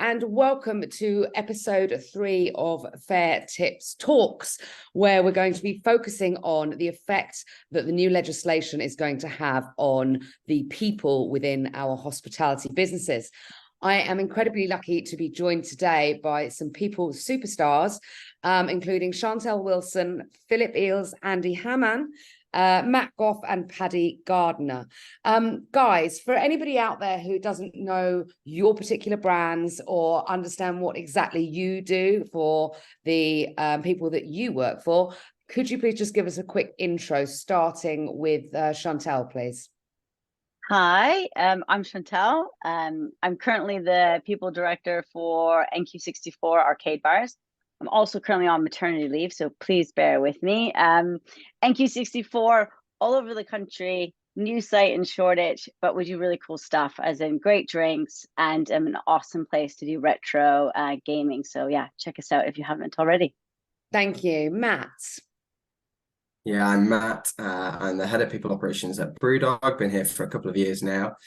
and welcome to episode 3 of Fair Tips Talks, where we're going to be focusing on the effect that the new legislation is going to have on the people within our hospitality businesses. I am incredibly lucky to be joined today by some people superstars, including Chantel Wilson, Philip Eales, Andy Hamann, Matt Goff and Paddy Gardner. Guys, for anybody out there who doesn't know your particular brands or understand what exactly you do for the people that you work for, could you please just give us a quick intro, starting with Chantel, please? Hi, I'm Chantel. I'm currently the people director for NQ64 Arcade Bars. I'm also currently on maternity leave, so please bear with me. NQ64 all over the country, new site in Shoreditch, but we do really cool stuff, as in great drinks and an awesome place to do retro gaming. So yeah, check us out if you haven't already. Thank you. Matt? Yeah, I'm Matt. I'm the head of people operations at Brewdog. Been here for a couple of years now.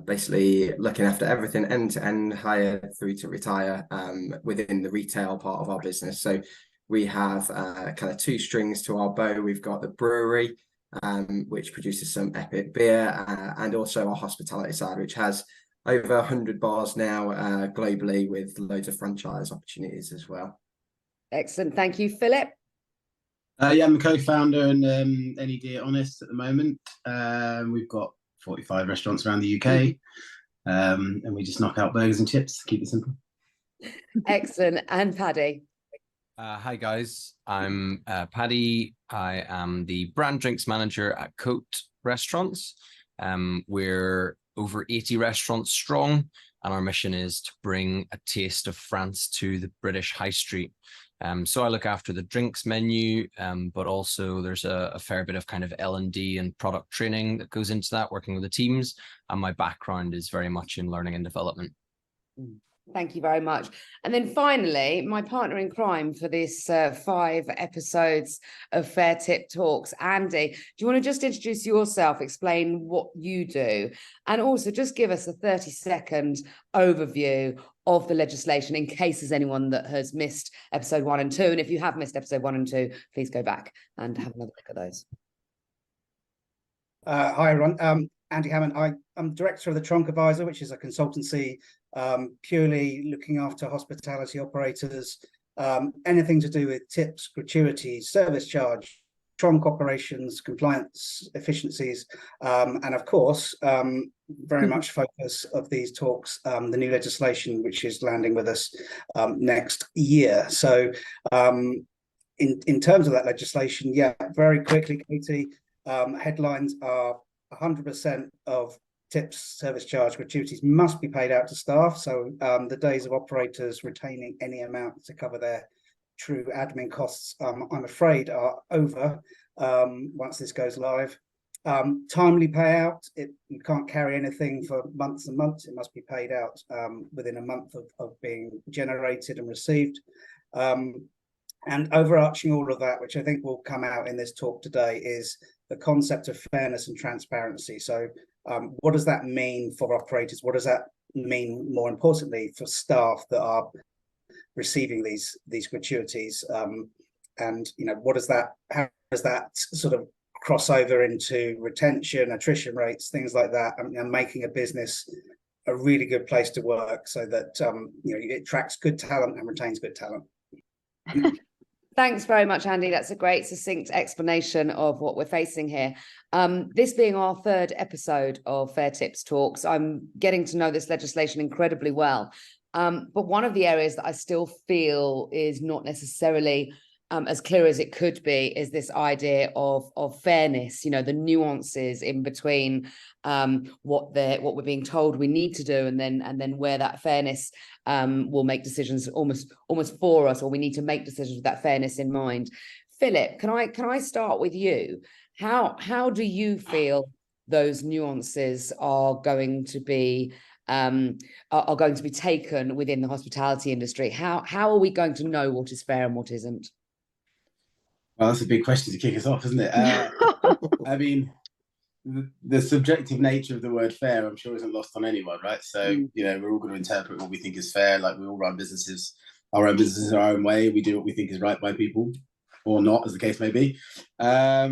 Basically looking after everything end to end, hire through to retire within the retail part of our business. So we have kind of two strings to our bow. We've got the brewery, which produces some epic beer, and also our hospitality side, which has over 100 bars now globally, with loads of franchise opportunities as well. Excellent. Thank you, Philip. Yeah, I'm a co-founder and NED at Honest at the moment. We've got 45 restaurants around the UK, and we just knock out burgers and chips, keep it simple. Excellent. And Paddy? Hi guys, I'm Paddy. I am the brand drinks manager at Coat Restaurants. We're over 80 restaurants strong, and our mission is to bring a taste of France to the British high street. So I look after the drinks menu, but also there's a fair bit of kind of L&D and product training that goes into that, working with the teams. And my background is very much in learning and development. Thank you very much. And then finally, my partner in crime for this 5 episodes of Fair Tip Talks, Andy, do you want to just introduce yourself, explain what you do, and also just give us a 30-second overview of the legislation in case there's anyone that has missed episode 1 and 2. And if you have missed episode 1 and 2, please go back and have another look at those. Hi, everyone. Andy Hamann. I'm director of the Tronc Advisor, which is a consultancy purely looking after hospitality operators, anything to do with tips, gratuities, service charge, Tronc operations, compliance, efficiencies, and of course, very much focus of these talks, the new legislation, which is landing with us next year. So in terms of that legislation, yeah, very quickly, Katie, headlines are 100% of tips, service charge, gratuities must be paid out to staff. So the days of operators retaining any amount to cover their true admin costs, I'm afraid, are over once this goes live. Timely payout, you can't carry anything for months and months. It must be paid out within a month of being generated and received. And overarching all of that, which I think will come out in this talk today, is the concept of fairness and transparency. So what does that mean for operators? What does that mean, more importantly, for staff that are receiving these gratuities? And how does that sort of cross over into retention, attrition rates, things like that, and making a business a really good place to work, so that it attracts good talent and retains good talent. Thanks very much, Andy. That's a great, succinct explanation of what we're facing here. This being our 3rd episode of Fair Tips Talks, I'm getting to know this legislation incredibly well. But one of the areas that I still feel is not necessarily as clear as it could be is this idea of fairness, the nuances in between what we're being told we need to do, and then where that fairness will make decisions almost for us, or we need to make decisions with that fairness in mind. Philip, can I start with you? How do you feel those nuances are going to be taken within the hospitality industry? How are we going to know what is fair and what isn't? Well, that's a big question to kick us off, isn't it? I mean, the subjective nature of the word fair, I'm sure, isn't lost on anyone, right? So, we're all going to interpret what we think is fair. Like, we all run businesses, our own way. We do what we think is right by people, or not, as the case may be. I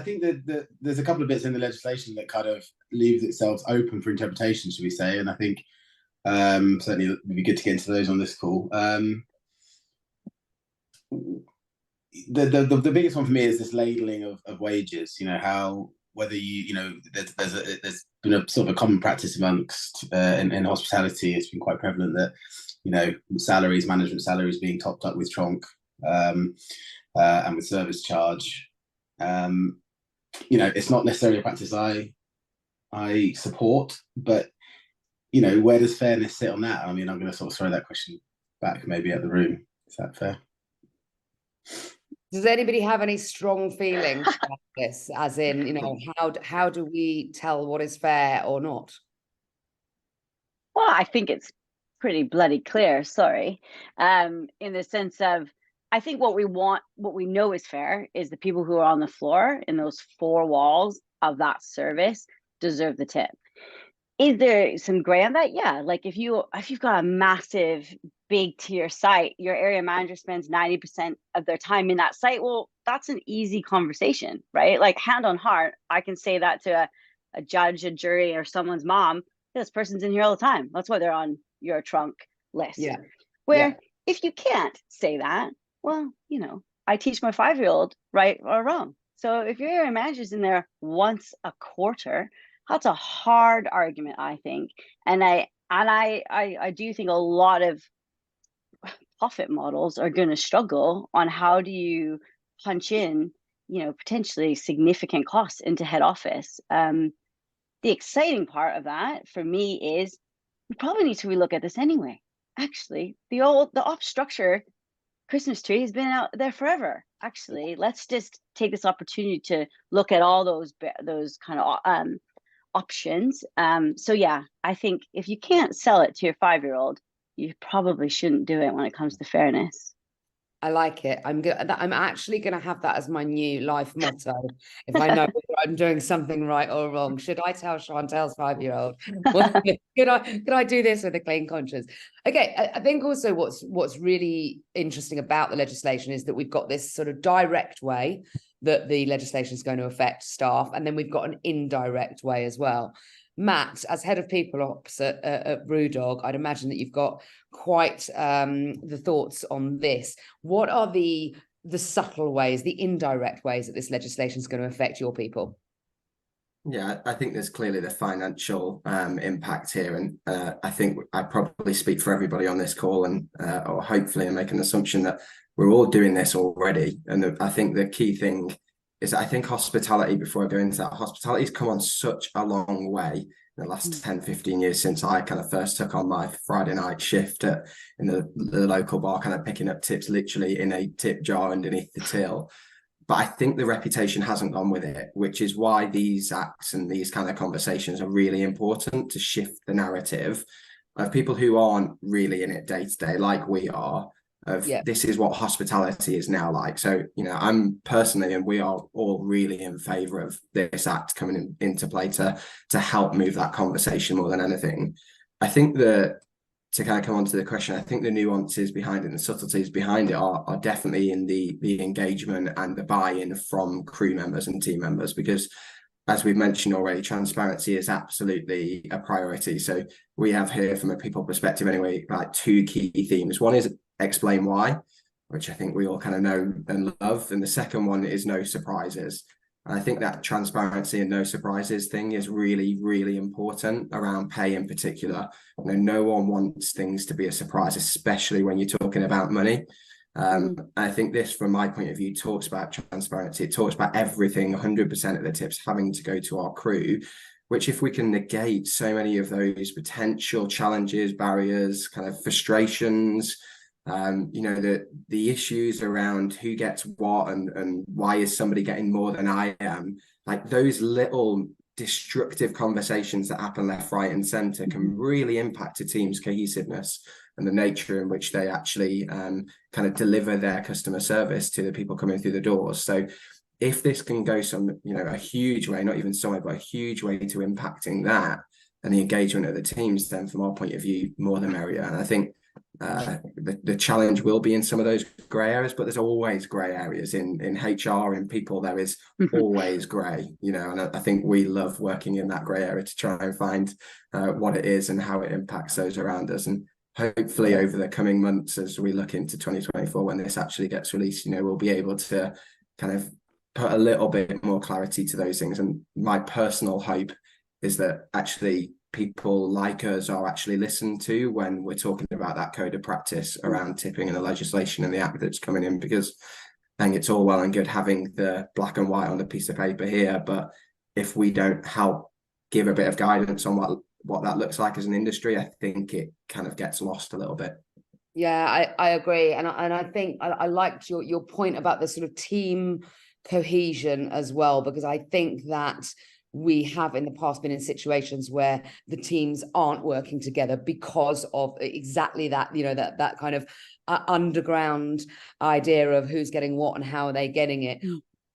think that there's a couple of bits in the legislation that kind of leaves itself open for interpretation, should we say? And I think certainly it would be good to get into those on this call. The biggest one for me is this labeling of wages. How whether there's been a sort of a common practice amongst in hospitality. It's been quite prevalent that management salaries being topped up with tronc and with service charge. It's not necessarily a practice I support, but where does fairness sit on that? I mean, I'm going to sort of throw that question back maybe at the room. Is that fair? Does anybody have any strong feelings about this? As in, how do we tell what is fair or not? Well, I think it's pretty bloody clear, sorry. In the sense of, I think what we know is fair is the people who are on the floor in those four walls of that service deserve the tip. Is there some gray on that? Yeah, like if you've got a massive big tier site, your area manager spends 90% of their time in that site. Well, that's an easy conversation, right? Like, hand on heart, I can say that to a judge, a jury, or someone's mom. This person's in here all the time. That's why they're on your tronc list. Yeah. Where if you can't say that, well, I teach my 5-year-old right or wrong. So if your area manager's in there once a quarter, that's a hard argument, I think. And I do think a lot of profit models are going to struggle on how do you punch in, potentially significant costs into head office. The exciting part of that for me is we probably need to relook at this anyway. Actually, the ops structure Christmas tree has been out there forever. Actually, let's just take this opportunity to look at all those kind of options. So yeah, I think if you can't sell it to your 5-year-old, you probably shouldn't do it when it comes to fairness. I like it. I'm actually going to have that as my new life motto. If I know whether I'm doing something right or wrong, should I tell Chantel's 5-year-old? Could I do this with a clean conscience? Okay, I think also what's really interesting about the legislation is that we've got this sort of direct way that the legislation is going to affect staff, and then we've got an indirect way as well. Matt, as head of people ops at Brewdog, I'd imagine that you've got quite the thoughts on this. What are the subtle ways, the indirect ways that this legislation is going to affect your people? Yeah, I think there's clearly the financial impact here, and I think I probably speak for everybody on this call, and or hopefully I make an assumption that we're all doing this already. And I think the key thing is, I think hospitality, before I go into that, hospitality's come on such a long way in the last 10, 15 years since I kind of first took on my Friday night shift in the local bar, kind of picking up tips literally in a tip jar underneath the till. But I think the reputation hasn't gone with it, which is why these acts and these kind of conversations are really important to shift the narrative of people who aren't really in it day to day, like we are, of this is what hospitality is now like. So, I'm personally, and we are all really in favor of this act coming into play to help move that conversation more than anything. I think that, to kind of come on to the question, I think the nuances behind it and the subtleties behind it are definitely in the engagement and the buy-in from crew members and team members, because as we've mentioned already, transparency is absolutely a priority. So we have here, from a people perspective anyway, like 2 key themes. One is explain why, which I think we all kind of know and love. And the second one is no surprises. And I think that transparency and no surprises thing is really, really important around pay in particular. No one wants things to be a surprise, especially when you're talking about money. I think this, from my point of view, talks about transparency. It talks about everything, 100% of the tips having to go to our crew, which, if we can negate so many of those potential challenges, barriers, kind of frustrations, the issues around who gets what and why is somebody getting more than I am, like those little destructive conversations that happen left, right and center can really impact a team's cohesiveness and the nature in which they actually kind of deliver their customer service to the people coming through the doors. So if this can go a huge way, not even somewhere, but a huge way to impacting that and the engagement of the teams, then from our point of view, more the merrier. And I think the challenge will be in some of those grey areas, but there's always grey areas in HR, in people. There is always grey, and I think we love working in that grey area to try and find what it is and how it impacts those around us. And hopefully over the coming months, as we look into 2024, when this actually gets released, we'll be able to kind of put a little bit more clarity to those things. And my personal hope is that actually people like us are actually listened to when we're talking about that code of practice around tipping and the legislation and the act that's coming in, because I think it's all well and good having the black and white on the piece of paper here, but if we don't help give a bit of guidance on what that looks like as an industry, I think it kind of gets lost a little bit. Yeah, I agree. And I think I liked your point about the sort of team cohesion as well, because I think that we have in the past been in situations where the teams aren't working together because of exactly that, that kind of underground idea of who's getting what and how are they getting it.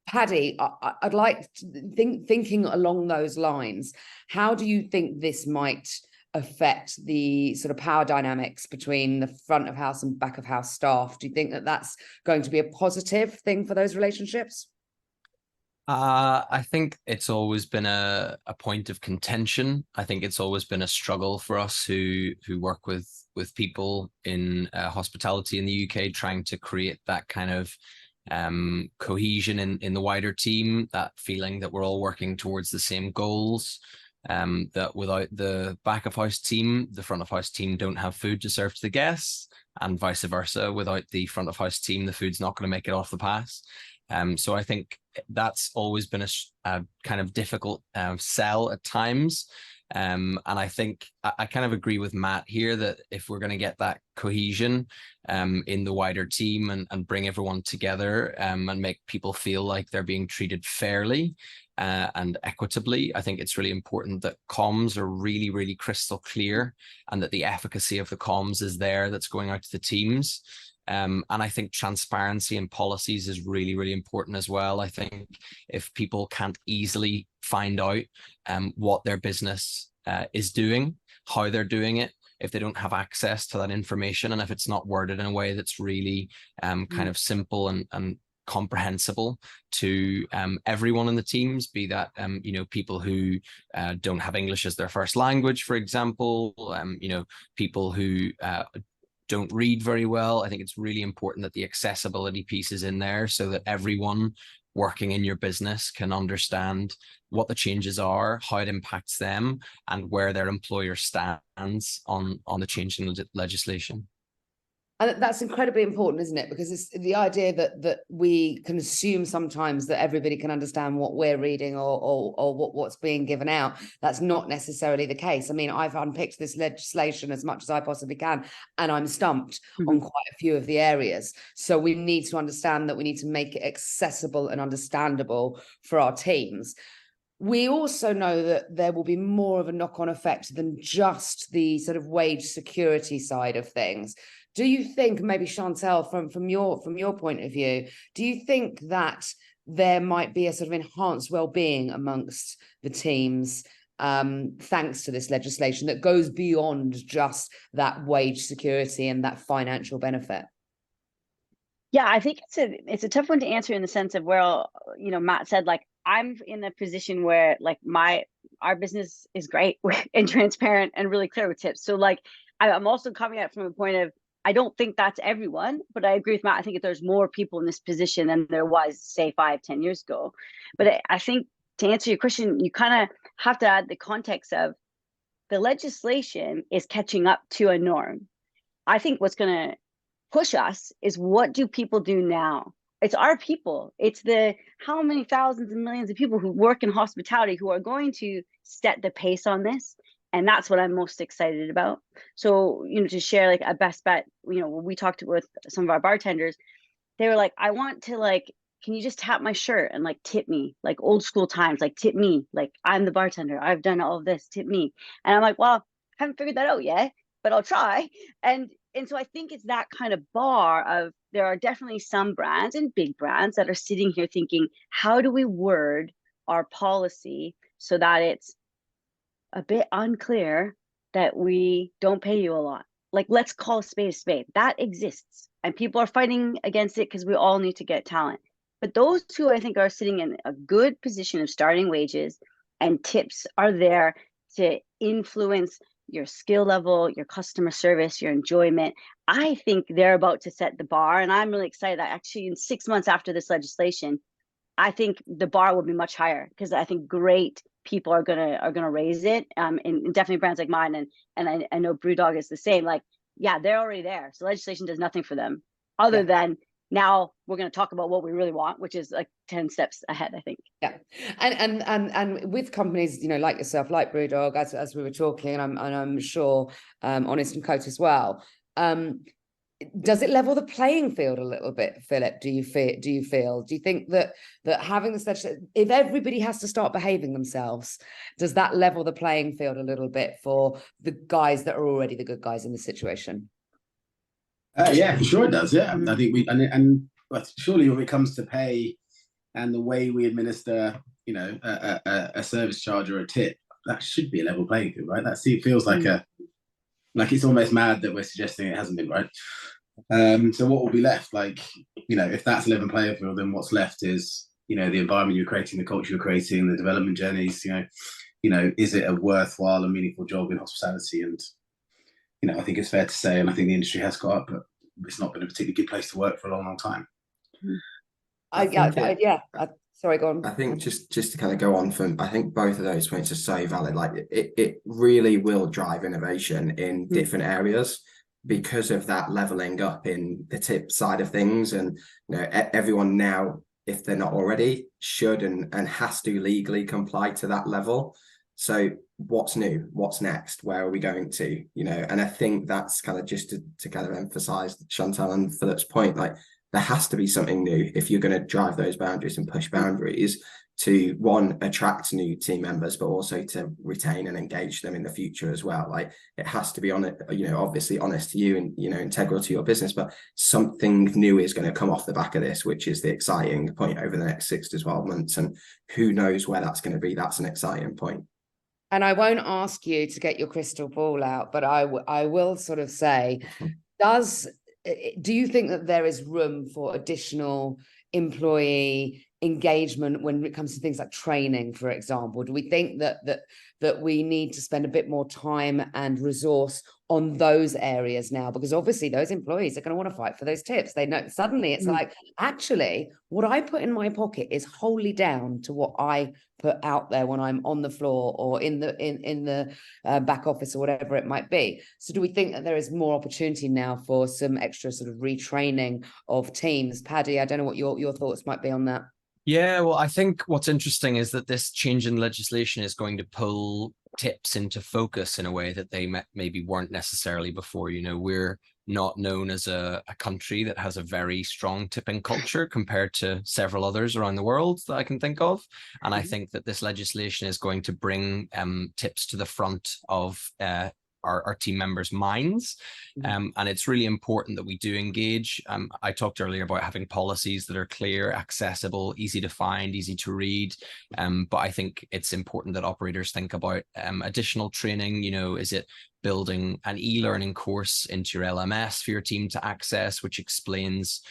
Paddy, I'd like to thinking along those lines, how do you think this might affect the sort of power dynamics between the front of house and back of house staff? Do you think that that's going to be a positive thing for those relationships? I think it's always been a point of contention. I think it's always been a struggle for us who work with people in hospitality in the UK, trying to create that kind of cohesion in the wider team, that feeling that we're all working towards the same goals. That without the back of house team, the front of house team don't have food to serve to the guests, and vice versa. Without the front of house team, the food's not going to make it off the pass. So I think that's always been a kind of difficult sell at times. And I think I kind of agree with Matt here that if we're going to get that cohesion in the wider team and bring everyone together and make people feel like they're being treated fairly and equitably, I think it's really important that comms are really, really crystal clear, and that the efficacy of the comms is there that's going out to the teams. And I think transparency in policies is really, really important as well. I think if people can't easily find out what their business is doing, how they're doing it, if they don't have access to that information, and if it's not worded in a way that's really kind of simple and comprehensible to everyone in the teams, be that people who don't have English as their first language, for example, people who don't read very well. I think it's really important that the accessibility piece is in there so that everyone working in your business can understand what the changes are, how it impacts them, and where their employer stands on the change in legislation. And that's incredibly important, isn't it? Because it's the idea that we can assume sometimes that everybody can understand what we're reading or what's being given out. That's not necessarily the case. I mean, I've unpicked this legislation as much as I possibly can, and I'm stumped on quite a few of the areas. So we need to understand that we need to make it accessible and understandable for our teams. We also know that there will be more of a knock-on effect than just the sort of wage security side of things. Do you think, maybe Chantel, from your point of view, do you think that there might be a sort of enhanced well-being amongst the teams thanks to this legislation that goes beyond just that wage security and that financial benefit? Yeah, I think it's a tough one to answer in the sense of where, Matt said, like, I'm in a position where like our business is great and transparent and really clear with tips. So like, I'm also coming at it from a point of, I don't think that's everyone, but I agree with Matt. I think that there's more people in this position than there was, say, 5-10 years ago. But I think to answer your question, you kind of have to add the context of the legislation is catching up to a norm. I think what's going to push us is, what do people do now? It's our people. It's the how many thousands and millions of people who work in hospitality who are going to set the pace on this. And that's what I'm most excited about. So, to share like a best bet, when we talked with some of our bartenders, they were like, I want to can you just tap my shirt and like tip me, like old school times, like tip me, like I'm the bartender, I've done all of this, tip me. And I'm like, well, I haven't figured that out yet, but I'll try. And and so I think it's that kind of bar of, there are definitely some brands and big brands that are sitting here thinking, how do we word our policy so that it's a bit unclear that we don't pay you a lot? Like, let's call a spade. That exists, and people are fighting against it because we all need to get talent. But those two, I think, are sitting in a good position of starting wages, and tips are there to influence your skill level, your customer service, your enjoyment. I think they're about to set the bar, and I'm really excited that actually in 6 months after this legislation, I think the bar will be much higher, because I think great people are gonna raise it. And definitely brands like mine, and I know BrewDog is the same. Like, yeah, they're already there. So legislation does nothing for them other than now we're going to talk about what we really want, which is like 10 steps ahead, I think. Yeah. And with companies, you know, like yourself, like BrewDog, as we were talking, and I'm sure Honest and Coat as well, does it level the playing field a little bit, Philip? Do you think that having this legislation, if everybody has to start behaving themselves, does that level the playing field a little bit for the guys that are already the good guys in the situation? Yeah, for sure it does. Yeah, I think but surely when it comes to pay and the way we administer, you know, a service charge or a tip, that should be a level playing field, right? That feels like it's almost mad that we're suggesting it hasn't been, right? So what will be left? Like, you know, if that's a level playing field, then what's left is, you know, the environment you're creating, the culture you're creating, the development journeys. You know, is it a worthwhile and meaningful job in hospitality? And you know, I think it's fair to say, and I think the industry has got up, but it's not been a particularly good place to work for a long, long time. Sorry, go on. I think just to kind of go on from, I think both of those points are so valid. Like it really will drive innovation in different areas because of that leveling up in the tip side of things. And you know, everyone now, if they're not already, should and has to legally comply to that level. So what's new? What's next? Where are we going to? You know, and I think that's kind of just to kind of emphasize Chantal and Philip's point, like there has to be something new if you're going to drive those boundaries and push boundaries to, one, attract new team members, but also to retain and engage them in the future as well. Like it has to be on it, you know, obviously honest to you and, you know, integral to your business, but something new is going to come off the back of this, which is the exciting point over the next 6 to 12 months. And who knows where that's going to be? That's an exciting point. And I won't ask you to get your crystal ball out, but I will sort of say, do you think that there is room for additional employee engagement when it comes to things like training, for example? Do we think that we need to spend a bit more time and resource on those areas now? Because obviously those employees are going to want to fight for those tips. They know suddenly it's like, actually, what I put in my pocket is wholly down to what I put out there when I'm on the floor or in the back office or whatever it might be. So do we think that there is more opportunity now for some extra sort of retraining of teams? Paddy, I don't know what your thoughts might be on that. Yeah, well, I think what's interesting is that this change in legislation is going to pull tips into focus in a way that they maybe weren't necessarily before. You know, we're not known as a country that has a very strong tipping culture compared to several others around the world that I can think of. And I think that this legislation is going to bring tips to the front of our team members' minds. And it's really important that we do engage. I talked earlier about having policies that are clear, accessible, easy to find, easy to read. But I think it's important that operators think about additional training. You know, is it building an e-learning course into your LMS for your team to access, which explains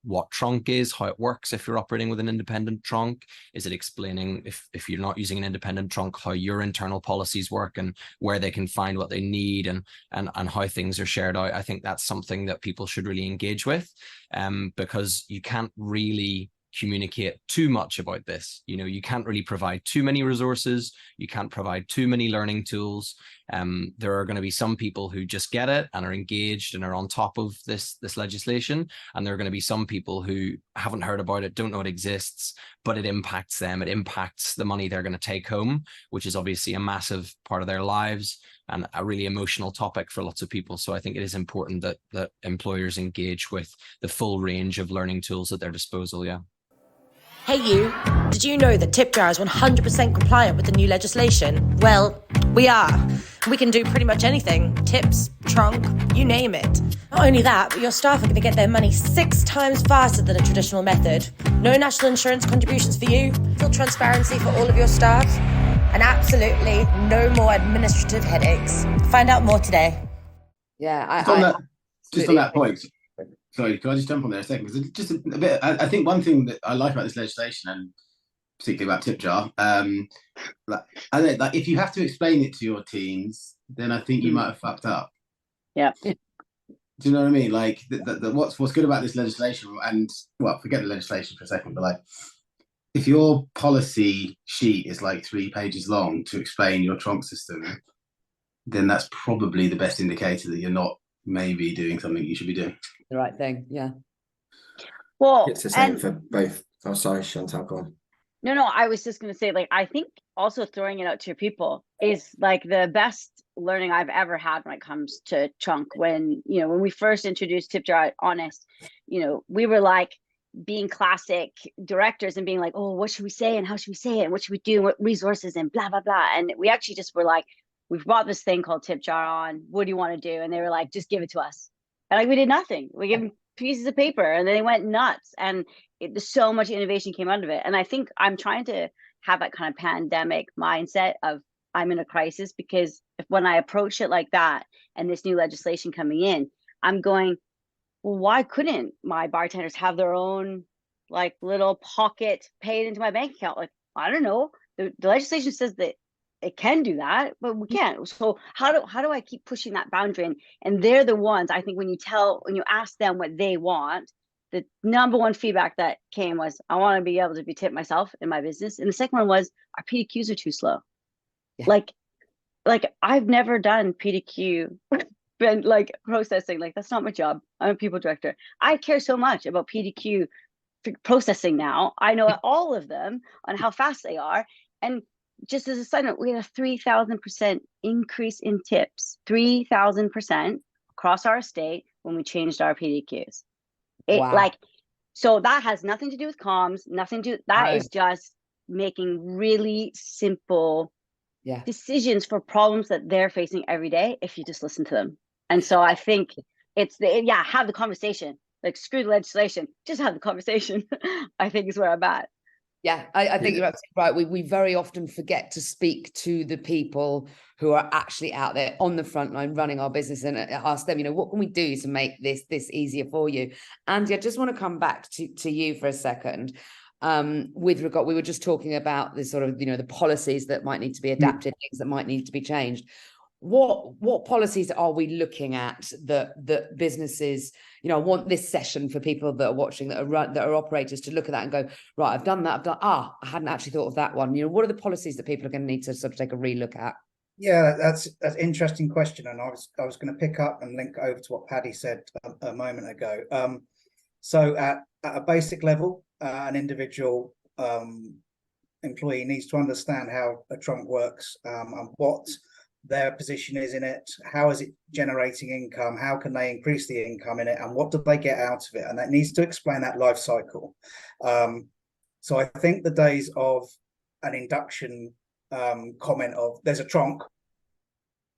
what tronc is, how it works if you're operating with an independent tronc? Is it explaining, if you're not using an independent tronc, how your internal policies work and where they can find what they need and how things are shared out? I think that's something that people should really engage with, because you can't really communicate too much about this. You know, you can't really provide too many resources. You can't provide too many learning tools. There are going to be some people who just get it and are engaged and are on top of this legislation. And there are going to be some people who haven't heard about it, don't know it exists, but it impacts them. It impacts the money they're going to take home, which is obviously a massive part of their lives and a really emotional topic for lots of people. So I think it is important that employers engage with the full range of learning tools at their disposal. Yeah. Hey you, did you know that tip jar is 100% compliant with the new legislation? Well, We are. We can do pretty much anything. Tips, trunk, you name it. Not only that, but your staff are going to get their money 6 times faster than a traditional method. No national insurance contributions for you, full transparency for all of your staff, and absolutely no more administrative headaches. Find out more today. Yeah, Just on that point, sorry, can I just jump on there a second? Because just a bit, I think one thing that I like about this legislation, and particularly about tip jar, I think, like, if you have to explain it to your teams, then I think you might have fucked up. Yeah. Do you know what I mean? Like, what's good about this legislation, and well, forget the legislation for a second, but like, if your policy sheet is like 3 pages long to explain your tronc system, then that's probably the best indicator that you're not maybe doing something you should be doing. the right thing. Yeah. Well, It's the same for both. Oh, sorry, Chantal, go on. No, I was just going to say, like, I think also throwing it out to your people is like the best learning I've ever had when it comes to tronc. When we first introduced tip jar, honest, we were like being classic directors and being like, oh, what should we say and how should we say it and what should we do and what resources and blah, blah, blah. And we actually just were like, we've brought this thing called tip jar on. What do you want to do? And they were like, just give it to us. And like, we did nothing. We gave them pieces of paper and then they went nuts. And so much innovation came out of it. And I think I'm trying to have that kind of pandemic mindset of I'm in a crisis, because when I approach it like that and this new legislation coming in, I'm going, well, why couldn't my bartenders have their own like little pocket paid into my bank account? Like, I don't know. The legislation says that it can do that, but we can't. So how do I keep pushing that boundary? And they're the ones, I think, when you ask them what they want, the number one feedback that came was, I want to be able to be tipped myself in my business. And the second one was, our PDQs are too slow. Yeah. Like I've never done PDQ, been like processing. Like, that's not my job. I'm a people director. I care so much about PDQ processing now. I know all of them on how fast they are. And just as a side note, we had a 3,000% increase in tips, 3,000% across our estate when we changed our PDQs. Wow. So that has nothing to do with comms, nothing to do, that is just making really simple decisions for problems that they're facing every day if you just listen to them. And so I think it's have the conversation. Like, screw the legislation, just have the conversation. I think is where I'm at. Yeah, I think you're absolutely right. We very often forget to speak to the people who are actually out there on the front line running our business and ask them, what can we do to make this easier for you? Andy, I just want to come back to you for a second. With regard, we were just talking about this sort of, the policies that might need to be adapted, things that might need to be changed. What policies are we looking at that businesses, I want this session for people that are watching, that are operators, to look at that and go, right, I've done that. I hadn't actually thought of that one. What are the policies that people are going to need to sort of take a relook at? Yeah, that's an interesting question. And I was going to pick up and link over to what Paddy said a moment ago. So at a basic level, an individual employee needs to understand how a tronc works, and what their position is in it, how is it generating income, how can they increase the income in it, and what do they get out of it? And that needs to explain that life cycle. So I think the days of an induction comment of there's a tronc,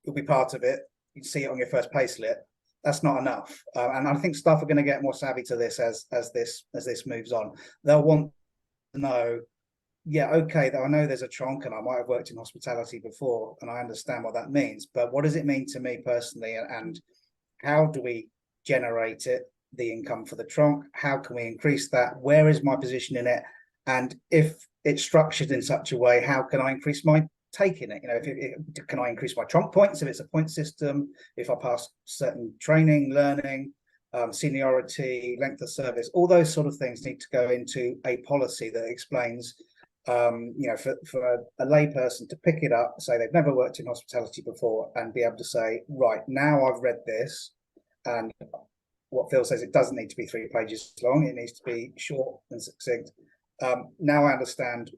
you'll be part of it, you see it on your first pay slip, that's not enough. And I think staff are going to get more savvy to this as this moves on. They'll want to know, yeah, okay, I know there's a tronc and I might have worked in hospitality before and I understand what that means, but what does it mean to me personally, and how do we generate it, the income for the tronc? How can we increase that? Where is my position in it? And if it's structured in such a way, how can I increase my take in it? Can I increase my tronc points if it's a point system, if I pass certain training, learning, seniority, length of service? All those sort of things need to go into a policy that explains, for a layperson to pick it up, say they've never worked in hospitality before, and be able to say, right, now I've read this, and what Phil says, it doesn't need to be 3 pages long, it needs to be short and succinct. Now I understand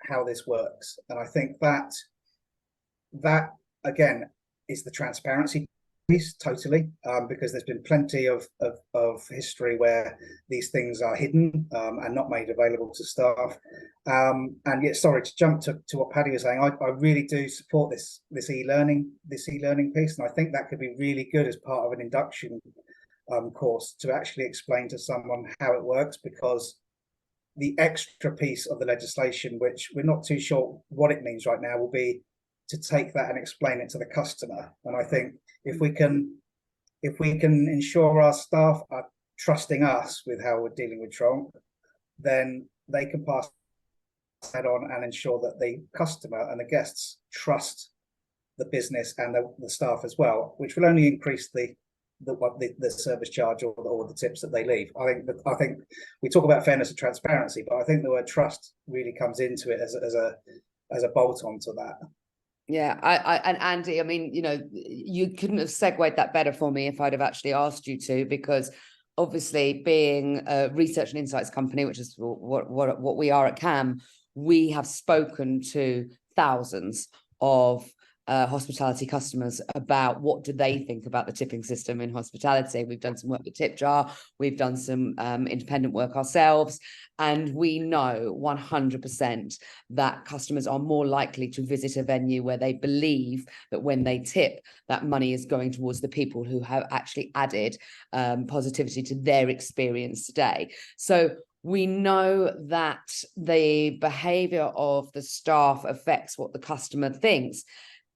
how this works. And I think that again is the transparency totally, because there's been plenty of history where these things are hidden and not made available to staff. And yet, sorry to jump to what Paddy was saying, I really do support this e-learning piece, and I think that could be really good as part of an induction course to actually explain to someone how it works, because the extra piece of the legislation, which we're not too sure what it means right now, will be to take that and explain it to the customer. And I think if we can ensure our staff are trusting us with how we're dealing with tronc, then they can pass that on and ensure that the customer and the guests trust the business and the staff as well, which will only increase the service charge or the tips that they leave. I think we talk about fairness and transparency, but I think the word trust really comes into it as a bolt on to that. Yeah, and Andy, I mean, you couldn't have segued that better for me if I'd have actually asked you to, because obviously being a research and insights company, which is what we are at CAM, we have spoken to thousands of hospitality customers about what do they think about the tipping system in hospitality. We've done some work with Tip Jar, we've done some independent work ourselves, and we know 100% that customers are more likely to visit a venue where they believe that when they tip, that money is going towards the people who have actually added positivity to their experience today. So we know that the behavior of the staff affects what the customer thinks.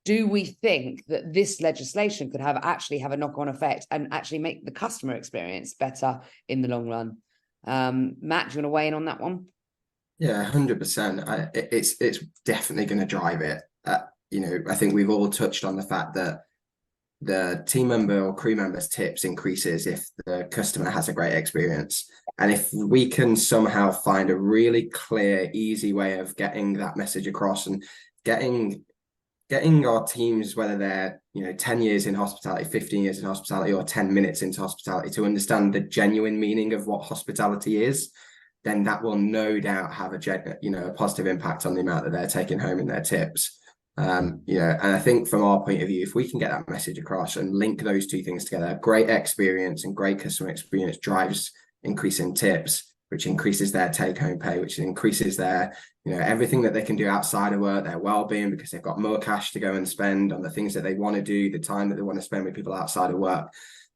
Do we think that this legislation could actually have a knock-on effect and actually make the customer experience better in the long run? Matt, do you want to weigh in on that one? Yeah, 100%. It's definitely going to drive it. I think we've all touched on the fact that the team member or crew member's tips increases if the customer has a great experience. And if we can somehow find a really clear, easy way of getting that message across and getting our teams, whether they're 10 years in hospitality, 15 years in hospitality, or 10 minutes into hospitality, to understand the genuine meaning of what hospitality is, then that will no doubt have a positive impact on the amount that they're taking home in their tips. And I think from our point of view, if we can get that message across and link those two things together, great experience and great customer experience drives increase in tips, which increases their take-home pay, which increases their, everything that they can do outside of work, their well-being, because they've got more cash to go and spend on the things that they want to do, the time that they want to spend with people outside of work,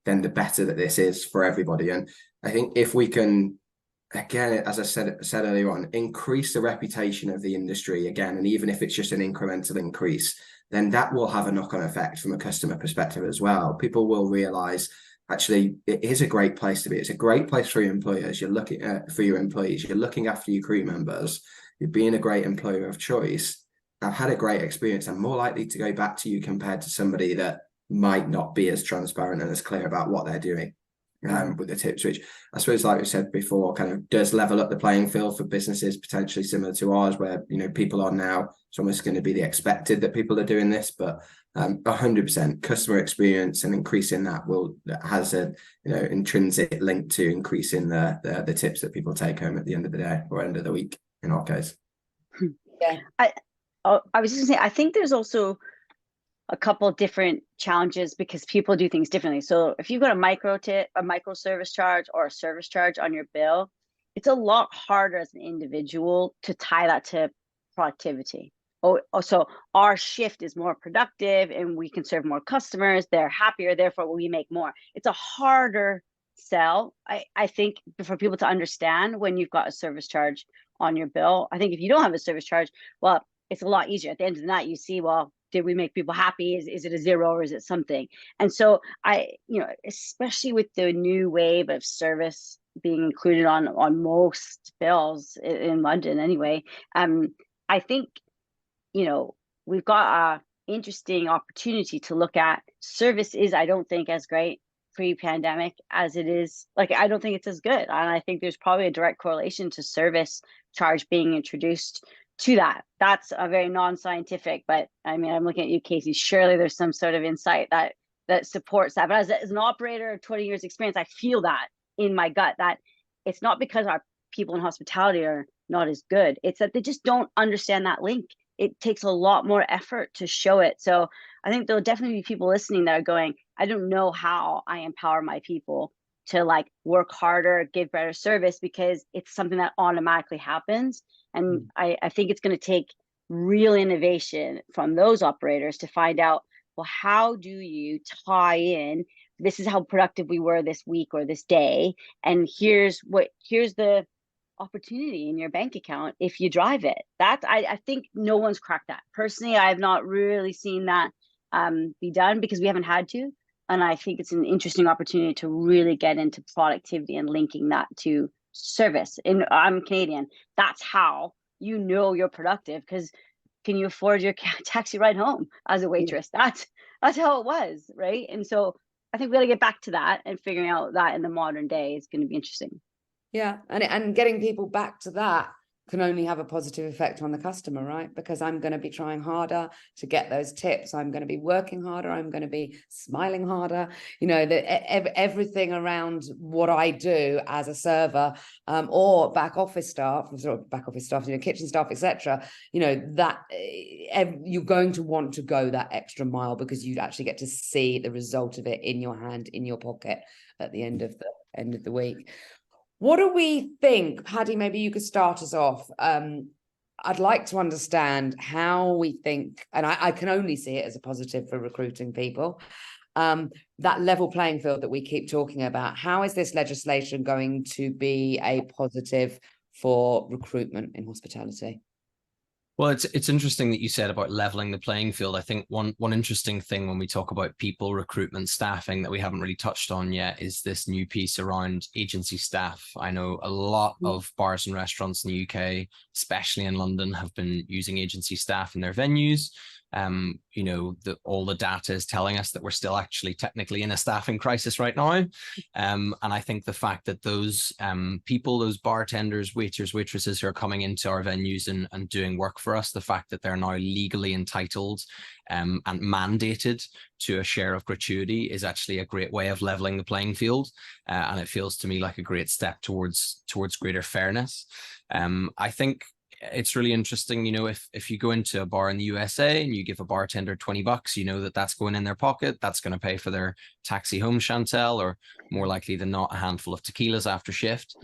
then the better that this is for everybody. And I think if we can, again, as I said earlier on, increase the reputation of the industry again, and even if it's just an incremental increase, then that will have a knock-on effect from a customer perspective as well. People will realize, actually, it is a great place to be. It's a great place for your employers. You're looking for your employees. You're looking after your crew members. You're being a great employer of choice. I've had a great experience. I'm more likely to go back to you compared to somebody that might not be as transparent and as clear about what they're doing with the tips, which I suppose, like we said before, kind of does level up the playing field for businesses potentially similar to ours, where people are now, it's almost going to be the expected that people are doing this, but 100% customer experience and increasing that has a intrinsic link to increasing the tips that people take home at the end of the day or end of the week in our case. Yeah, I was just gonna say, I think there's also a couple of different challenges because people do things differently. So if you've got a micro service charge or a service charge on your bill, it's a lot harder as an individual to tie that to productivity. So our shift is more productive and we can serve more customers, they're happier, therefore we make more. It's a harder sell, I think, for people to understand when you've got a service charge on your bill. I think if you don't have a service charge, well, it's a lot easier. At the end of the night, you see, well, did we make people happy? Is it a zero or is it something? And so especially with the new wave of service being included on most bills in London anyway, I think, we've got a interesting opportunity to look at service is, I don't think, as great pre-pandemic as it is. I don't think it's as good. And I think there's probably a direct correlation to service charge being introduced to that. That's a very non-scientific, but I mean, I'm looking at you, Casey. Surely there's some sort of insight that supports that. But as an operator of 20 years experience, I feel that in my gut, that it's not because our people in hospitality are not as good. It's that they just don't understand that link. It takes a lot more effort to show it. So I think there'll definitely be people listening that are going, I don't know how I empower my people to like work harder, give better service, because it's something that automatically happens. And I think it's going to take real innovation from those operators to find out, well, how do you tie in, this is how productive we were this week or this day, and here's the opportunity in your bank account if you drive it. That I think no one's cracked that. Personally, I have not really seen that be done, because we haven't had to. And I think it's an interesting opportunity to really get into productivity and linking that to service. And I'm Canadian. That's how you know you're productive, because can you afford your taxi ride home as a waitress? That's how it was, right? And so I think we got to get back to that, and figuring out that in the modern day is going to be interesting. Yeah, and getting people back to that can only have a positive effect on the customer, right? Because I'm going to be trying harder to get those tips. I'm going to be working harder. I'm going to be smiling harder. You know, everything around what I do as a server, or back office staff, you know, kitchen staff, etc. You know, that you're going to want to go that extra mile, because you actually get to see the result of it in your hand, in your pocket at the end of the week. What do we think, Paddy? Maybe you could start us off. I'd like to understand how we think, and I can only see it as a positive for recruiting people, that level playing field that we keep talking about. How is this legislation going to be a positive for recruitment in hospitality? Well, it's interesting that you said about leveling the playing field. I think one interesting thing when we talk about people, recruitment, staffing that we haven't really touched on yet is this new piece around agency staff. I know a lot of bars and restaurants in the UK, especially in London, have been using agency staff in their venues. You know, all the data is telling us that we're still actually technically in a staffing crisis right now. And I think the fact that those people, those bartenders, waiters, waitresses who are coming into our venues and doing work for us, the fact that they're now legally entitled and mandated to a share of gratuity is actually a great way of leveling the playing field. And it feels to me like a great step towards greater fairness. I think it's really interesting, you know, if you go into a bar in the USA and you give a bartender $20, you know that that's going in their pocket. That's going to pay for their taxi home, Chantel, or more likely than not, a handful of tequilas after shift.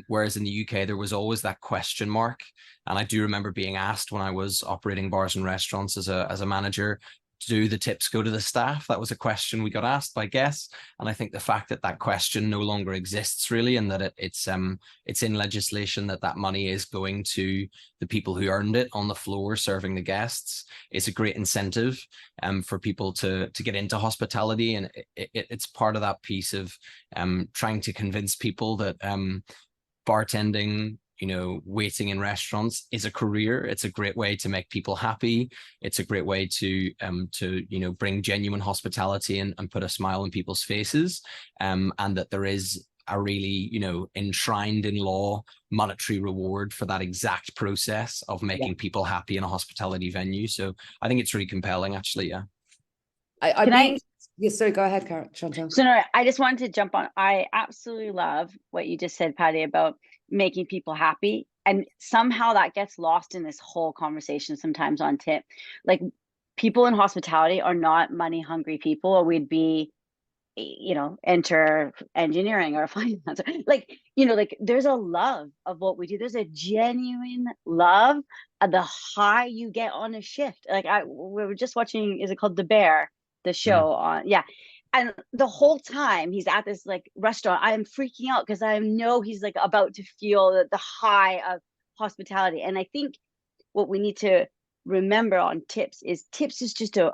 Whereas in the UK, there was always that question mark. And I do remember being asked when I was operating bars and restaurants as a manager, do the tips go to the staff? That was a question we got asked by guests. And I think the fact that that question no longer exists really, and that it's in legislation that money is going to the people who earned it on the floor serving the guests, is a great incentive for people to get into hospitality. And it's part of that piece of trying to convince people that bartending, you know, waiting in restaurants is a career. It's a great way to make people happy. It's a great way to you know, bring genuine hospitality and put a smile on people's faces. And that there is a really, you know, enshrined in law monetary reward for that exact process of making people happy in a hospitality venue. So I think it's really compelling, actually. Yeah. Yes, sorry, go ahead, Chantal. So no, I just wanted to jump on. I absolutely love what you just said, Paddy, about making people happy. And somehow that gets lost in this whole conversation sometimes on tip. Like, people in hospitality are not money hungry people, or we'd be, you know, enter engineering or finance. Like, you know, like there's a love of what we do. There's a genuine love of the high you get on a shift. Like we were just watching, is it called The Bear? The show on, and the whole time he's at this like restaurant, I am freaking out because I know he's like about to feel the high of hospitality. And I think what we need to remember on tips is just a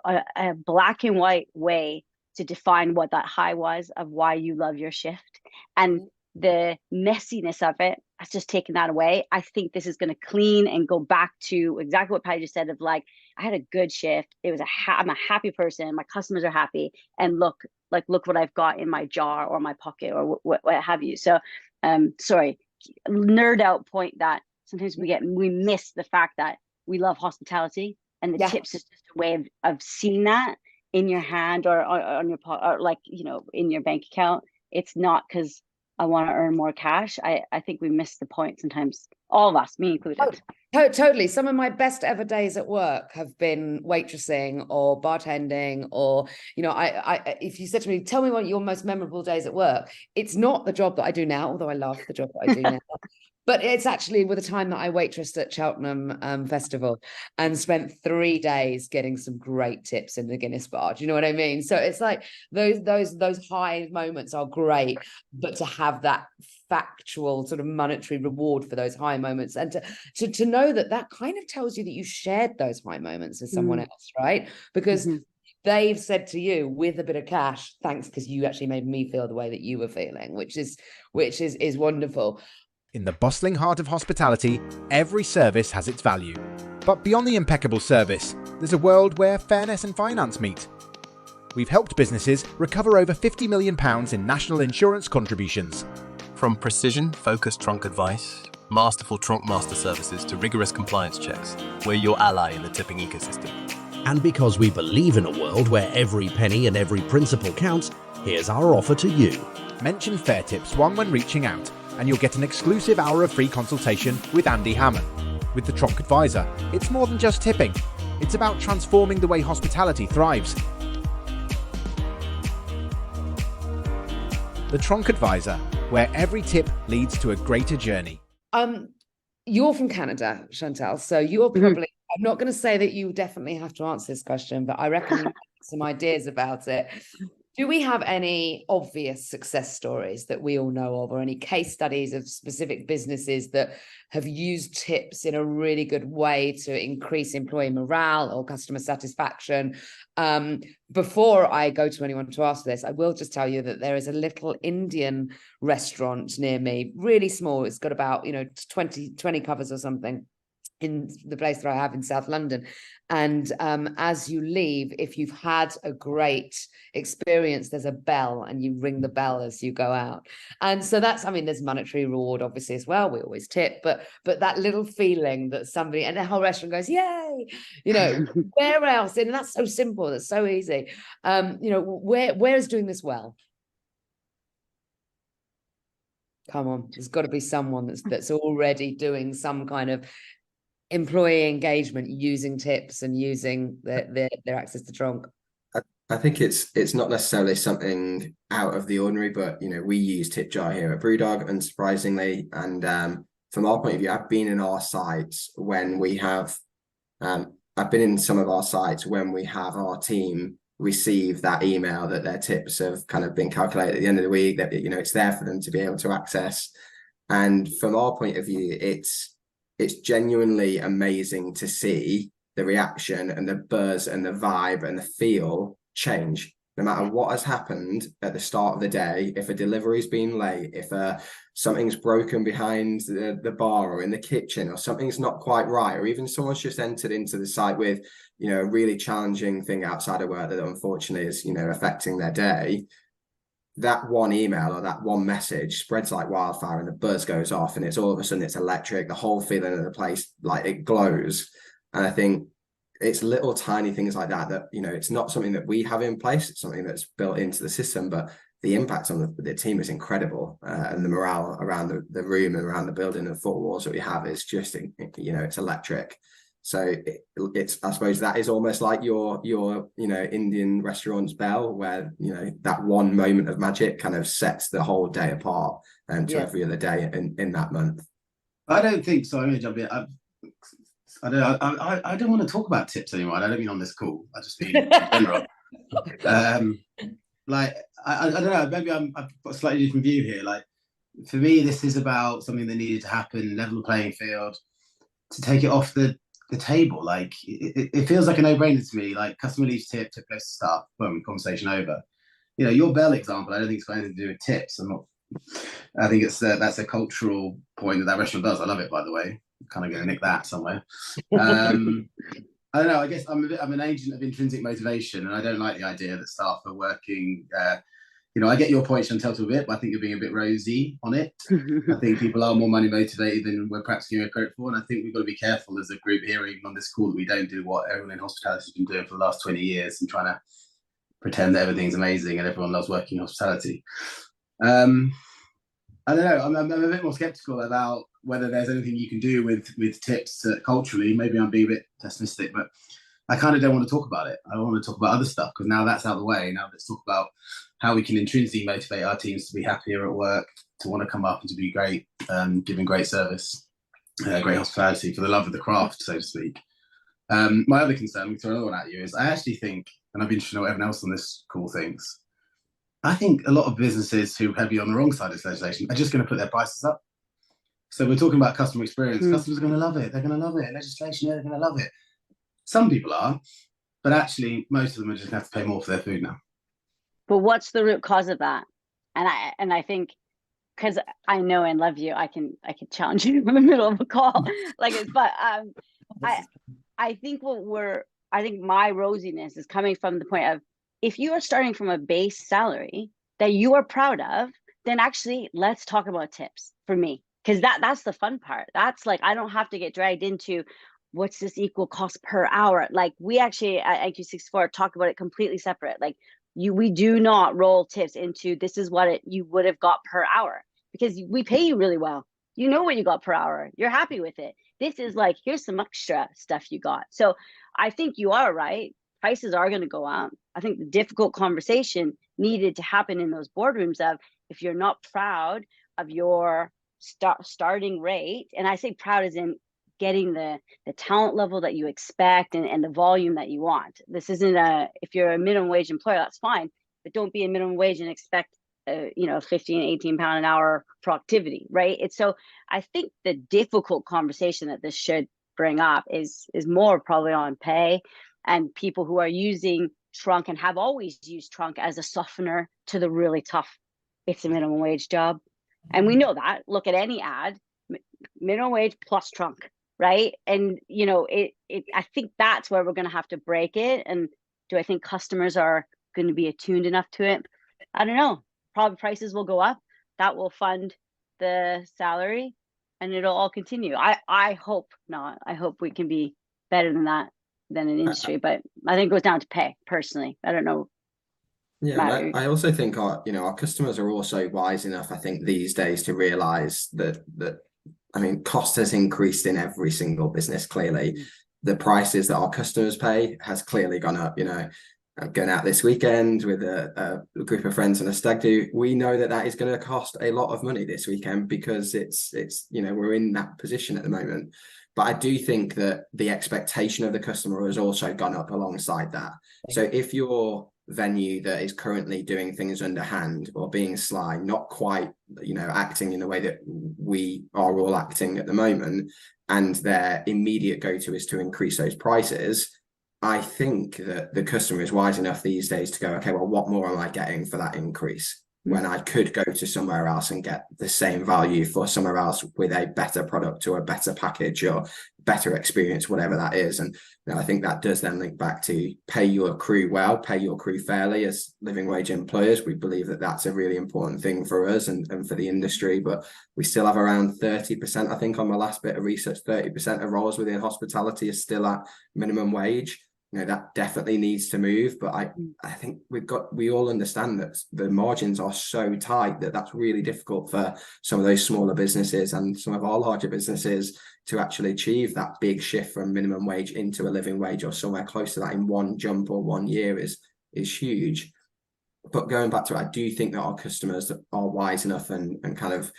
black and white way to define what that high was of why you love your shift, and the messiness of it has just taken that away. I think this is going to clean and go back to exactly what Patty just said of like, I had a good shift. It was I'm a happy person. My customers are happy. And look what I've got in my jar or my pocket or what have you. So, sorry, nerd out point that sometimes we miss the fact that we love hospitality, and the tips is just a way of seeing that in your hand or on your or like, you know, in your bank account. It's not because I want to earn more cash, I think we miss the point sometimes, all of us, me included. Totally. Some of my best ever days at work have been waitressing or bartending, or, you know, I if you said to me, tell me what your most memorable days at work, it's not the job that I do now, although I love the job that I do now. But it's actually with the time that I waitressed at Cheltenham Festival and spent 3 days getting some great tips in the Guinness bar. Do you know what I mean? So it's like those high moments are great, but to have that factual sort of monetary reward for those high moments, and to know that kind of tells you that you shared those high moments with someone else, right? Because they've said to you, with a bit of cash, thanks, because you actually made me feel the way that you were feeling, which is wonderful. In the bustling heart of hospitality, every service has its value. But beyond the impeccable service, there's a world where fairness and finance meet. We've helped businesses recover over £50 million in national insurance contributions. From precision-focused tronc advice, masterful tronc master services to rigorous compliance checks, we're your ally in the tipping ecosystem. And because we believe in a world where every penny and every principle counts, here's our offer to you. Mention Fair Tips 1 when reaching out, and you'll get an exclusive hour of free consultation with Andy Hammond. With the Tronc Advisor, it's more than just tipping. It's about transforming the way hospitality thrives. The Tronc Advisor, where every tip leads to a greater journey. You're from Canada, Chantal, so you're probably, I'm not going to say that you definitely have to answer this question, but I reckon you have some ideas about it. Do we have any obvious success stories that we all know of, or any case studies of specific businesses that have used tips in a really good way to increase employee morale or customer satisfaction? Before I go to anyone to ask this, I will just tell you that there is a little Indian restaurant near me, really small. It's got about, 20 covers or something, in the place that I have in South London. And as you leave, if you've had a great experience, there's a bell and you ring the bell as you go out. And so that's, there's monetary reward obviously as well. We always tip, but that little feeling that somebody, and the whole restaurant goes, yay, where else? And that's so simple. That's so easy. Where is doing this well? Come on, there's got to be someone that's already doing some kind of employee engagement using tips and using their access to Tronc. I think it's not necessarily something out of the ordinary, but we use tip jar here at Brewdog, unsurprisingly. And from our point of view, I've been in our sites when we have I've been in some of our sites when we have our team receive that email that their tips have kind of been calculated at the end of the week, that it's there for them to be able to access. And from our point of view, it's genuinely amazing to see the reaction and the buzz and the vibe and the feel change, no matter what has happened at the start of the day. If a delivery's been late, if something's broken behind the bar or in the kitchen, or something's not quite right, or even someone's just entered into the site with a really challenging thing outside of work that unfortunately is affecting their day, that one email or that one message spreads like wildfire, and the buzz goes off, and it's all of a sudden it's electric. The whole feeling of the place, like, it glows. And I think it's little tiny things like that it's not something that we have in place. It's something that's built into the system, but the impact on the team is incredible, and the morale around the room and around the building and the four walls that we have is just it's electric. So it's, I suppose that is almost like your Indian restaurant's bell, where that one moment of magic kind of sets the whole day apart, and to every other day in that month. I don't think so. I'm going to jump in. I don't want to talk about tips anymore. I don't mean on this call. I just mean in general. I don't know. Maybe I've got a slightly different view here. Like, for me, this is about something that needed to happen, level the playing field, to take it off the table. Like, it feels like a no-brainer to me. Like, customer leaves tip goes to staff, boom, conversation over. Your bell example, I don't think it's got anything to do with tips. I think it's that's a cultural point that restaurant does. I love it, by the way. I'm kind of going to nick that somewhere. I don't know. I guess I'm an agent of intrinsic motivation, and I don't like the idea that staff are working. I get your point, Chantal, to a bit, but I think you're being a bit rosy on it. I think people are more money motivated than we're perhaps giving credit for, and I think we've got to be careful as a group here, even on this call, that we don't do what everyone in hospitality has been doing for the last 20 years and trying to pretend that everything's amazing and everyone loves working in hospitality. I don't know. I'm a bit more skeptical about whether there's anything you can do with tips culturally. Maybe I'm being a bit pessimistic, but I kind of don't want to talk about it. I want to talk about other stuff because now that's out of the way. Now let's talk about how we can intrinsically motivate our teams to be happier at work, to want to come up and to be great, giving great service, great hospitality for the love of the craft, so to speak. My other concern, we throw another one at you, is I actually think, and I'd be interested to know what everyone else on this call thinks, I think a lot of businesses who are on the wrong side of this legislation are just going to put their prices up. So we're talking about customer experience. Customers are going to love it. They're going to love it. Legislation, they're going to love it. Some people are, but actually most of them are just going to have to pay more for their food now. But what's the root cause of that? And I think, because I know and love you, I can challenge you in the middle of a call like this. But I think I think my rosiness is coming from the point of, if you are starting from a base salary that you are proud of, then actually let's talk about tips for me. Because that's the fun part. That's like, I don't have to get dragged into what's this equal cost per hour. Like, we actually at NQ64 talk about it completely separate. Like, we do not roll tips into this is what you would have got per hour, because we pay you really well. You know what you got per hour. You're happy with it. This is like, here's some extra stuff you got. So I think you are right. Prices are going to go up. I think the difficult conversation needed to happen in those boardrooms of, if you're not proud of your starting rate, and I say proud as in getting the talent level that you expect and the volume that you want. This isn't if you're a minimum wage employer, that's fine, but don't be a minimum wage and expect 15, 18 pound an hour productivity, right? It's so I think the difficult conversation that this should bring up is more probably on pay, and people who are using tronc and have always used tronc as a softener to the really tough, it's a minimum wage job. And we know that. Look at any ad, minimum wage plus tronc, right? And I think that's where we're going to have to break it. And do I think customers are going to be attuned enough to it? I don't know. Probably prices will go up. That will fund the salary, and it'll all continue. I hope not. I hope we can be better than that, than an industry. But I think it goes down to pay personally. I don't know. Yeah, I also think our customers are also wise enough, I think, these days to realize that cost has increased in every single business. Clearly, the prices that our customers pay has clearly gone up. I'm going out this weekend with a group of friends on a stag do. We know that is going to cost a lot of money this weekend, because it's we're in that position at the moment. But I do think that the expectation of the customer has also gone up alongside that. So if your venue that is currently doing things underhand or being sly, not quite, acting in the way that we are all acting at the moment, and their immediate go-to is to increase those prices, I think that the customer is wise enough these days to go, okay, well, what more am I getting for that increase when I could go to somewhere else and get the same value for somewhere else with a better product or a better package or better experience, whatever that is. And I think that does then link back to pay your crew well, pay your crew fairly. As living wage employers, we believe that that's a really important thing for us and for the industry. But we still have around 30%, I think on my last bit of research, 30% of roles within hospitality is still at minimum wage. That definitely needs to move, but I think we all understand that the margins are so tight that that's really difficult for some of those smaller businesses and some of our larger businesses to actually achieve that big shift from minimum wage into a living wage or somewhere close to that in one jump or 1 year is huge. But going back to it, I do think that our customers are wise enough and kind of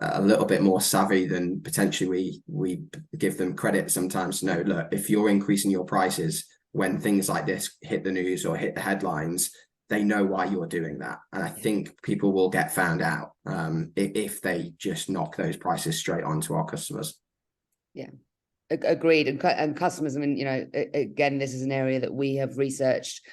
a little bit more savvy than potentially we give them credit sometimes to know, look, if you're increasing your prices when things like this hit the news or hit the headlines, they know why you're doing that. And I think people will get found out if they just knock those prices straight onto our customers. Yeah, agreed. And customers, again, this is an area that we have researched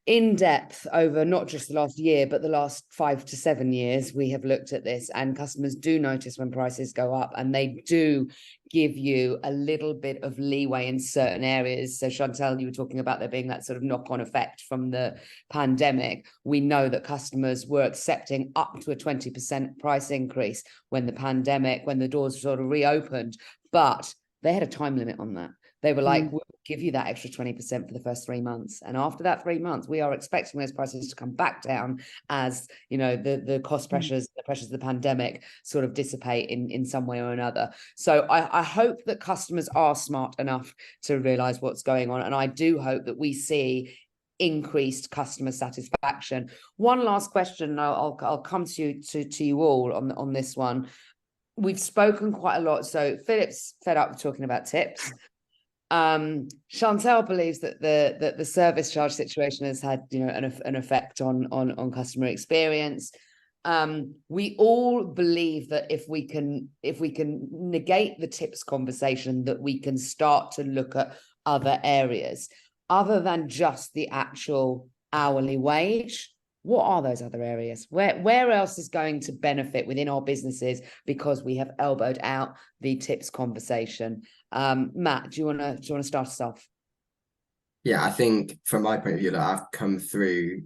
in depth over not just the last year, but the last 5 to 7 years. We have looked at this, and customers do notice when prices go up, and they do give you a little bit of leeway in certain areas. So Chantal, you were talking about there being that sort of knock-on effect from the pandemic. We know that customers were accepting up to a 20% price increase when the doors sort of reopened, but they had a time limit on that. They were like, we'll give you that extra 20% for the first 3 months. And after that 3 months, we are expecting those prices to come back down as, you know, the cost pressures, the pressures of the pandemic sort of dissipate in some way or another. So I hope that customers are smart enough to realize what's going on. And I do hope that we see increased customer satisfaction. One last question, I'll come to you all on this one. We've spoken quite a lot. So Philip's fed up with talking about tips. Chantal believes that the service charge situation has had, you know, an effect on customer experience. We all believe that if we can negate the tips conversation, that we can start to look at other areas other than just the actual hourly wage. What are those other areas? Where else is going to benefit within our businesses because we have elbowed out the tips conversation? Matt, do you want to start us off? Yeah, I think from my point of view, that I've come through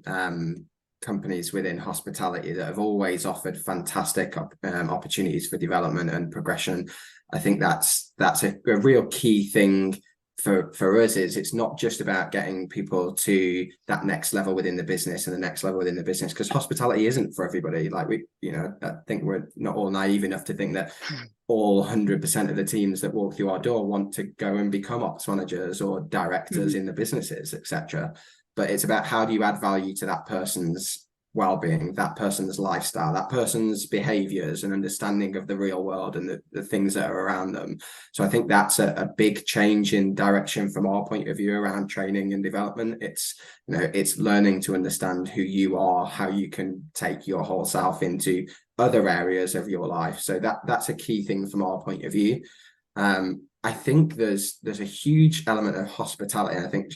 companies within hospitality that have always offered fantastic opportunities for development and progression. I think that's a real key thing for us. Is it's not just about getting people to that next level within the business and the next level within the business, because hospitality isn't for everybody. Like I think we're not all naive enough to think that all 100% of the teams that walk through our door want to go and become ops managers or directors in the businesses, etc. But it's about how do you add value to that person's well-being, that person's lifestyle, that person's behaviors and understanding of the real world and the things that are around them. So I think that's a big change in direction from our point of view around training and development. It's learning to understand who you are, how you can take your whole self into other areas of your life. So that's a key thing from our point of view. I think there's a huge element of hospitality. And I think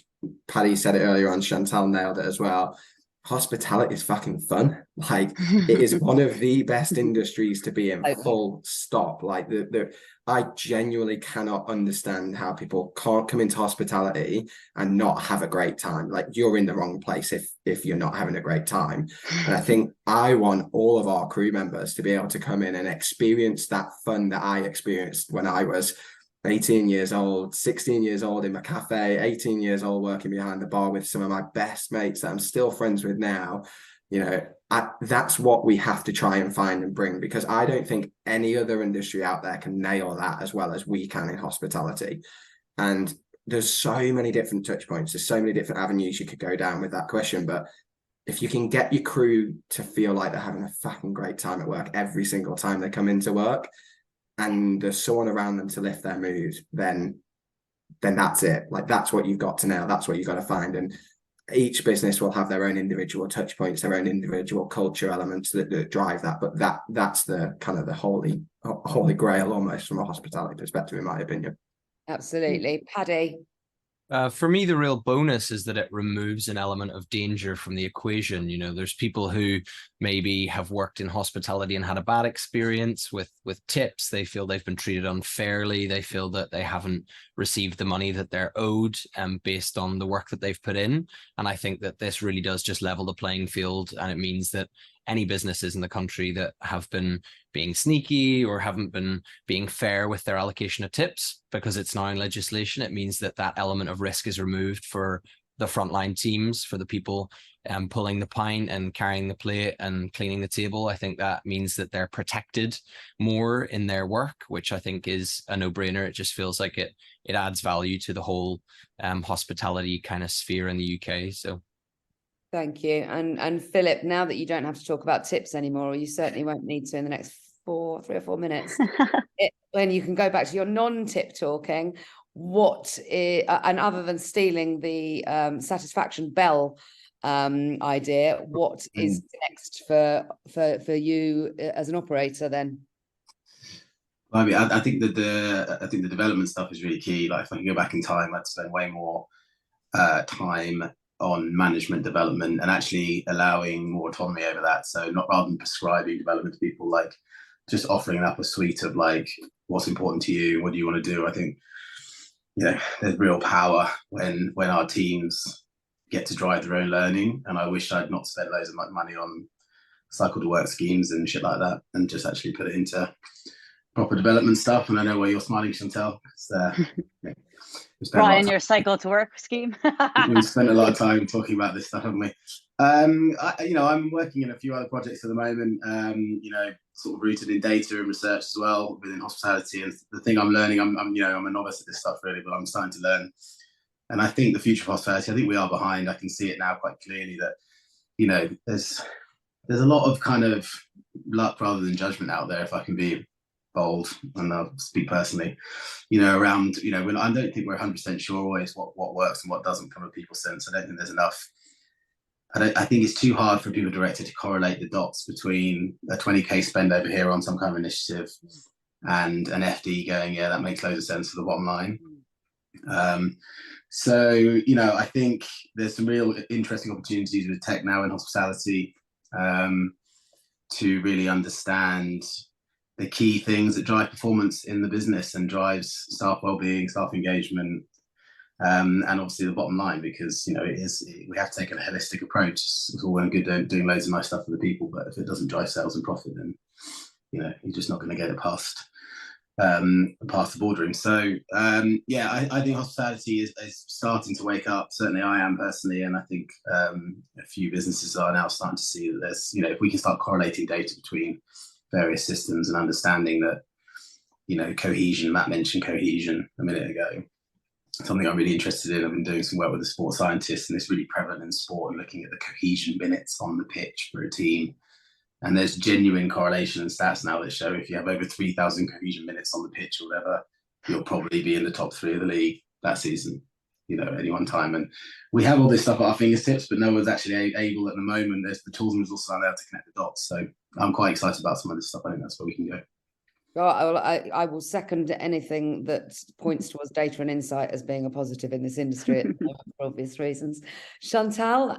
Paddy said it earlier on, Chantal nailed it as well. Hospitality is fucking fun. Like, it is one of the best industries to be in, full stop. Like, I genuinely cannot understand how people can't come into hospitality and not have a great time. Like, you're in the wrong place if you're not having a great time. And I think I want all of our crew members to be able to come in and experience that fun that I experienced when I was 18 years old, 16 years old in my cafe, 18 years old working behind the bar with some of my best mates that I'm still friends with now. That's what we have to try and find and bring, because I don't think any other industry out there can nail that as well as we can in hospitality. And there's so many different touch points. There's so many different avenues you could go down with that question. But if you can get your crew to feel like they're having a fucking great time at work every single time they come into work, and there's someone around them to lift their mood, then that's it. Like, that's what you've got to nail. That's what you've got to find. And each business will have their own individual touch points, their own individual culture elements that drive that. But that's the kind of the holy grail almost from a hospitality perspective, in my opinion. Absolutely. Paddy? For me, the real bonus is that it removes an element of danger from the equation. There's people who maybe have worked in hospitality and had a bad experience with tips. They feel they've been treated unfairly. They feel that they haven't received the money that they're owed based on the work that they've put in. And I think that this really does just level the playing field. And it means that any businesses in the country that have been being sneaky or haven't been being fair with their allocation of tips, because it's now in legislation, it means that element of risk is removed for the frontline teams, for the people pulling the pint and carrying the plate and cleaning the table. I think that means that they're protected more in their work, which I think is a no-brainer. It just feels like it adds value to the whole hospitality kind of sphere in the UK. So thank you. And Philip, now that you don't have to talk about tips anymore, or you certainly won't need to in the next 3 or 4 minutes, when you can go back to your non-tip talking, and other than stealing the satisfaction bell idea, what is next for you as an operator then? I mean, I think that the development stuff is really key. Like, if I can go back in time, I'd spend way more time on management development and actually allowing more autonomy over that. So not rather than prescribing development to people, like just offering up a suite of like, what's important to you, what do you want to do? I think there's real power when our teams get to drive their own learning. And I wish I'd not spent loads of money on cycle to work schemes and shit like that, and just actually put it into proper development stuff. And I know why you're smiling, Chantel. Brian, your cycle to work scheme. We've spent a lot of time talking about this stuff, haven't we? I'm working in a few other projects at the moment, sort of rooted in data and research as well within hospitality. And the thing I'm learning, I'm a novice at this stuff really, but I'm starting to learn. And I think the future of hospitality, I think we are behind. I can see it now quite clearly that, there's a lot of kind of luck rather than judgment out there, if I can be bold, and I'll speak personally, around, when I don't think we're 100% sure always what works and what doesn't from a people sense. I don't think there's enough. I think it's too hard for a people director to correlate the dots between a 20k spend over here on some kind of initiative and an FD going, yeah, that makes loads of sense for the bottom line. I think there's some real interesting opportunities with tech now in hospitality to really understand the key things that drive performance in the business and drives staff wellbeing, staff engagement, and obviously the bottom line, because we have to take a holistic approach. It's all well and good doing loads of nice stuff for the people, but if it doesn't drive sales and profit, then you're just not going to get it past the boardroom. So I think hospitality is starting to wake up. Certainly I am personally, and I think a few businesses are now starting to see that there's, if we can start correlating data between various systems and understanding that, cohesion, Matt mentioned cohesion a minute ago, something I'm really interested in. I've been doing some work with a sports scientist, and it's really prevalent in sport, and looking at the cohesion minutes on the pitch for a team. And there's genuine correlation and stats now that show if you have over 3,000 cohesion minutes on the pitch or whatever, you'll probably be in the top 3 of the league that season, at any one time. And we have all this stuff at our fingertips, but no one's actually able at the moment. There's the tools and resources out there to connect the dots. So I'm quite excited about some of this stuff. I think that's where we can go. Well, I will second anything that points towards data and insight as being a positive in this industry at the moment, for obvious reasons. Chantal,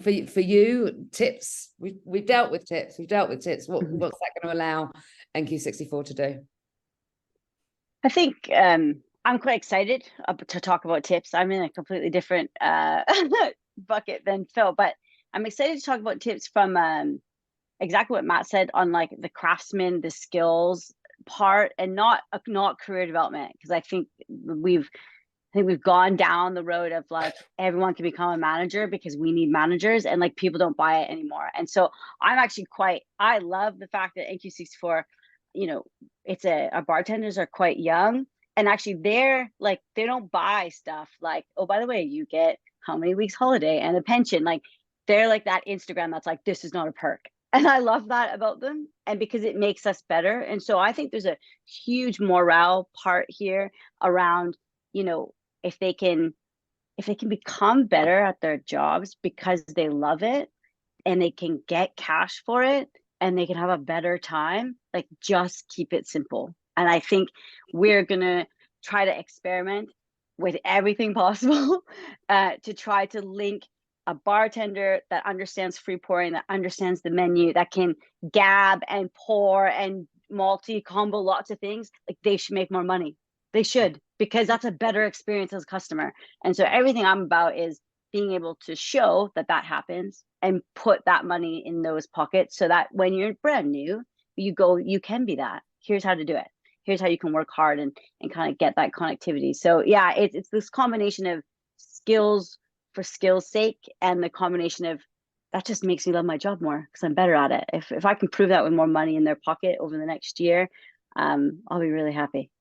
for you, tips. We've dealt with tips. What's that going to allow NQ64 to do? I think I'm quite excited to talk about tips. I'm in a completely different bucket than Phil, but I'm excited to talk about tips from exactly what Matt said on like the craftsman, the skills part, and not career development, because I think we've gone down the road of like everyone can become a manager because we need managers, and like people don't buy it anymore. And so I'm actually I love the fact that NQ64, it's our bartenders are quite young, and actually they don't buy stuff like, oh, by the way, you get how many weeks holiday and a pension. Like they're like that Instagram that's like, this is not a perk. And I love that about them, and because it makes us better. And so I think there's a huge morale part here around, if they can become better at their jobs because they love it and they can get cash for it and they can have a better time, like just keep it simple. And I think we're going to try to experiment with everything possible to try to link a bartender that understands free pouring, that understands the menu, that can gab and pour and multi-combo lots of things. Like they should make more money. They should, because that's a better experience as a customer. And so everything I'm about is being able to show that happens and put that money in those pockets, so that when you're brand new, you can be that. Here's how to do it. Here's how you can work hard and kind of get that connectivity. So yeah, it's this combination of skills for skills' sake, and the combination of that just makes me love my job more because I'm better at it. If I can prove that with more money in their pocket over the next year, I'll be really happy.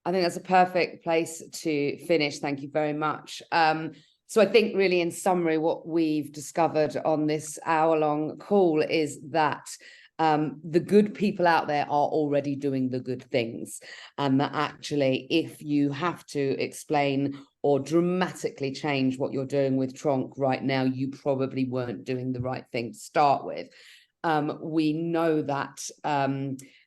I think that's a perfect place to finish. Thank you very much. So I think really in summary, what we've discovered on this hour-long call is that the good people out there are already doing the good things, and that actually if you have to explain or dramatically change what you're doing with tronc right now, you probably weren't doing the right thing to start with. We know that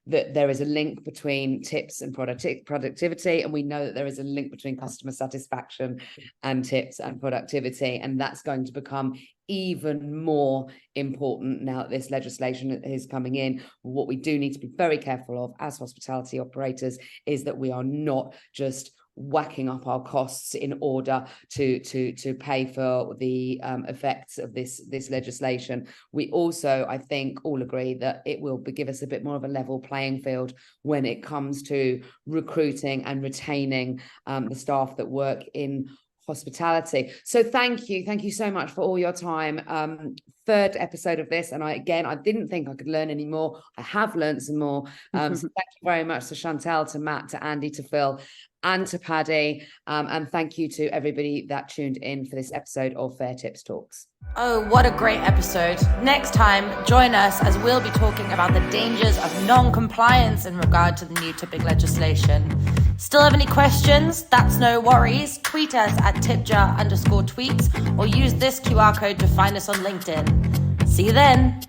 that there is a link between tips and productivity, and we know that there is a link between customer satisfaction and tips and productivity, and that's going to become even more important now that this legislation is coming in. What we do need to be very careful of as hospitality operators is that we are not just whacking up our costs in order to pay for the effects of this legislation. We also, I think, all agree that it will give us a bit more of a level playing field when it comes to recruiting and retaining the staff that work in hospitality. So thank you so much for all your time. Third episode of this, and I didn't think I could learn any more. I have learned some more. So thank you very much to Chantel, to Matt, to Andy, to Phil, and to Paddy, and thank you to everybody that tuned in for this episode of Fair Tips Talks. Oh, what a great episode. Next time, join us as we'll be talking about the dangers of non-compliance in regard to the new tipping legislation. Still have any questions? That's no worries. Tweet us at tipjar_tweets or use this QR code to find us on LinkedIn. See you then.